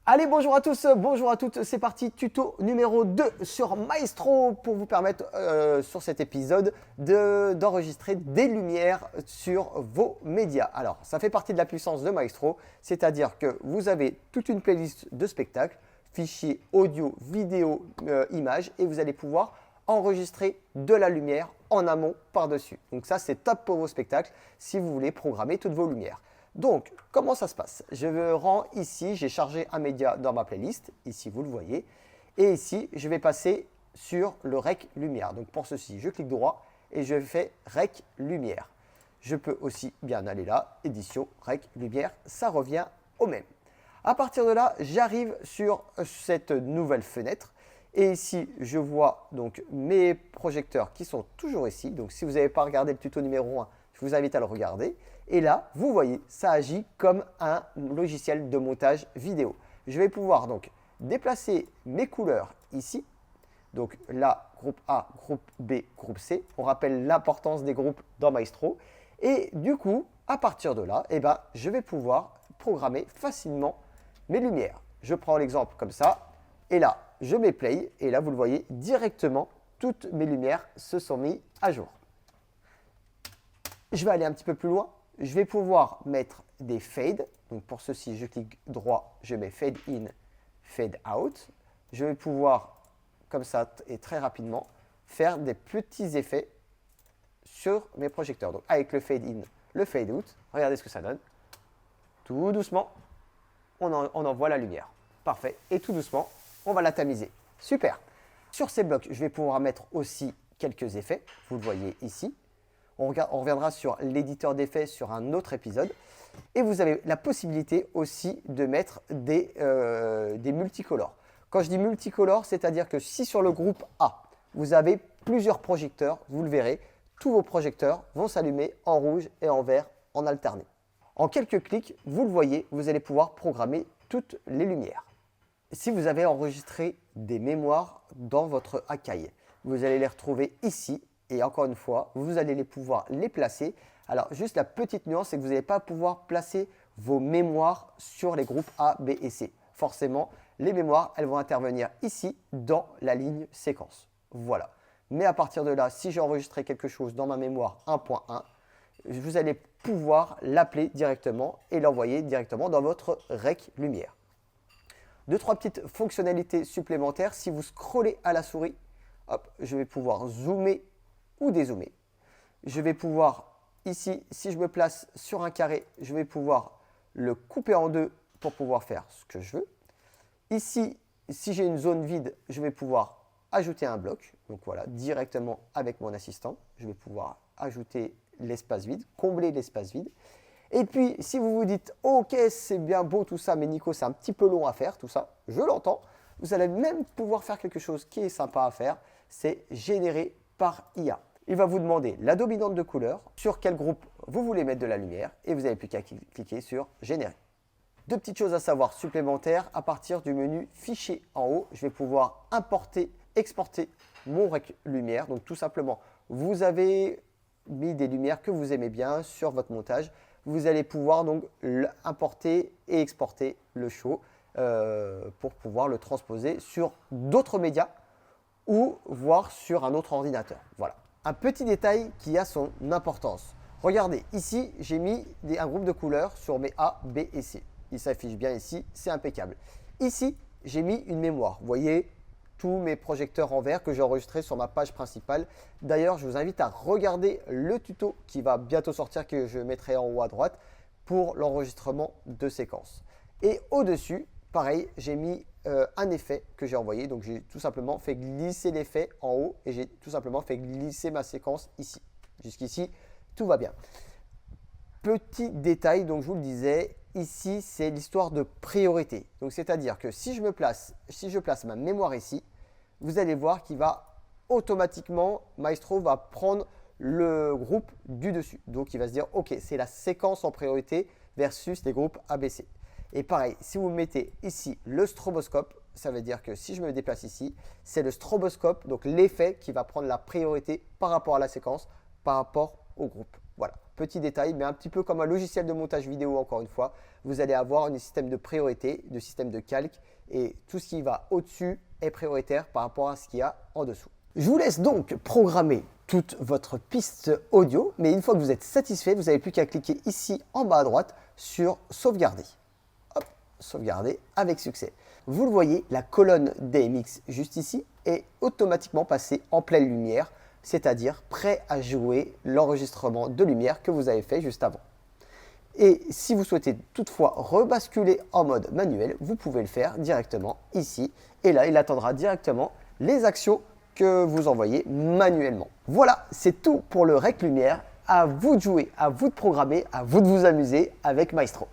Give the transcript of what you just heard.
Allez, bonjour à tous, bonjour à toutes, c'est parti, tuto numéro 2 sur Maestro pour vous permettre sur cet épisode d'enregistrer des lumières sur vos médias. Alors, ça fait partie de la puissance de Maestro, c'est-à-dire que vous avez toute une playlist de spectacles, fichiers audio, vidéo, images, et vous allez pouvoir enregistrer de la lumière en amont par-dessus. Donc ça, c'est top pour vos spectacles si vous voulez programmer toutes vos lumières. Donc, comment ça se passe? Je me rends ici, j'ai chargé un média dans ma playlist, ici vous le voyez, et ici je vais passer sur le Rec Lumière. Donc pour ceci, je clique droit et je fais Rec Lumière. Je peux aussi bien aller là, édition, Rec Lumière, ça revient au même. À partir de là, j'arrive sur cette nouvelle fenêtre et ici je vois donc mes projecteurs qui sont toujours ici. Donc si vous n'avez pas regardé le tuto numéro 1, je vous invite à le regarder. Et là, vous voyez, ça agit comme un logiciel de montage vidéo. Je vais pouvoir donc déplacer mes couleurs ici. Donc là, groupe A, groupe B, groupe C. On rappelle l'importance des groupes dans Maestro. Et du coup, à partir de là, je vais pouvoir programmer facilement mes lumières. Je prends l'exemple comme ça. Et là, je mets play. Et là, vous le voyez directement, toutes mes lumières se sont mises à jour. Je vais aller un petit peu plus loin. Je vais pouvoir mettre des fades. Donc pour ceci, je clique droit, je mets fade in, fade out. Je vais pouvoir, comme ça et très rapidement, faire des petits effets sur mes projecteurs. Donc avec le fade in, le fade out, regardez ce que ça donne. Tout doucement, on envoie la lumière. Parfait. Et tout doucement, on va la tamiser. Super. Sur ces blocs, je vais pouvoir mettre aussi quelques effets. Vous le voyez ici. On reviendra sur l'éditeur d'effets sur un autre épisode. Et vous avez la possibilité aussi de mettre des multicolores. Quand je dis multicolores, c'est-à-dire que si sur le groupe A, vous avez plusieurs projecteurs, vous le verrez, tous vos projecteurs vont s'allumer en rouge et en vert en alterné. En quelques clics, vous le voyez, vous allez pouvoir programmer toutes les lumières. Si vous avez enregistré des mémoires dans votre Akai, vous allez les retrouver ici. Et encore une fois, vous allez pouvoir les placer. Alors, juste la petite nuance, c'est que vous n'allez pas pouvoir placer vos mémoires sur les groupes A, B et C. Forcément, les mémoires, elles vont intervenir ici dans la ligne séquence. Voilà. Mais à partir de là, si j'ai enregistré quelque chose dans ma mémoire 1.1, vous allez pouvoir l'appeler directement et l'envoyer directement dans votre Rec Lumière. Deux, trois petites fonctionnalités supplémentaires. Si vous scrollez à la souris, hop, je vais pouvoir zoomer ou dézoomer. Je vais pouvoir, ici, si je me place sur un carré, je vais pouvoir le couper en deux pour pouvoir faire ce que je veux. Ici, si j'ai une zone vide, je vais pouvoir ajouter un bloc. Donc voilà, directement avec mon assistant, je vais pouvoir ajouter l'espace vide, combler l'espace vide. Et puis, si vous vous dites, ok, c'est bien beau tout ça, mais Nico, c'est un petit peu long à faire, tout ça, je l'entends. Vous allez même pouvoir faire quelque chose qui est sympa à faire, c'est générer par IA. Il va vous demander la dominante de couleur, sur quel groupe vous voulez mettre de la lumière, et vous n'avez plus qu'à cliquer sur Générer. Deux petites choses à savoir supplémentaires, à partir du menu Fichier en haut, je vais pouvoir importer, exporter mon Rec Lumière. Donc tout simplement, vous avez mis des lumières que vous aimez bien sur votre montage. Vous allez pouvoir donc importer et exporter le show pour pouvoir le transposer sur d'autres médias ou voir sur un autre ordinateur. Voilà. Un petit détail qui a son importance. Regardez, ici, j'ai mis un groupe de couleurs sur mes A, B et C. Il s'affiche bien ici, c'est impeccable. Ici, j'ai mis une mémoire. Vous voyez tous mes projecteurs en vert que j'ai enregistrés sur ma page principale. D'ailleurs, je vous invite à regarder le tuto qui va bientôt sortir, que je mettrai en haut à droite, pour l'enregistrement de séquences. Et au-dessus, pareil, j'ai mis un effet que j'ai envoyé. Donc, j'ai tout simplement fait glisser l'effet en haut et j'ai tout simplement fait glisser ma séquence ici. Jusqu'ici, tout va bien. Petit détail, donc je vous le disais, ici, c'est l'histoire de priorité. Donc, c'est-à-dire que si je place ma mémoire ici, vous allez voir qu'il va automatiquement, Maestro va prendre le groupe du dessus. Donc, il va se dire, OK, c'est la séquence en priorité versus les groupes ABC. Et pareil, si vous mettez ici le stroboscope, ça veut dire que si je me déplace ici, c'est le stroboscope, donc l'effet qui va prendre la priorité par rapport à la séquence, par rapport au groupe. Voilà. petit détail, mais un petit peu comme un logiciel de montage vidéo encore une fois. Vous allez avoir un système de priorité, de système de calque et tout ce qui va au-dessus est prioritaire par rapport à ce qu'il y a en dessous. Je vous laisse donc programmer toute votre piste audio, mais une fois que vous êtes satisfait, vous n'avez plus qu'à cliquer ici en bas à droite sur sauvegarder. Hop, sauvegarder avec succès. Vous le voyez, la colonne DMX juste ici est automatiquement passée en pleine lumière, c'est-à-dire prêt à jouer l'enregistrement de lumière que vous avez fait juste avant. Et si vous souhaitez toutefois rebasculer en mode manuel, vous pouvez le faire directement ici. Et là, il attendra directement les actions que vous envoyez manuellement. Voilà, c'est tout pour le Rec Lumière. À vous de jouer, à vous de programmer, à vous de vous amuser avec Maestro.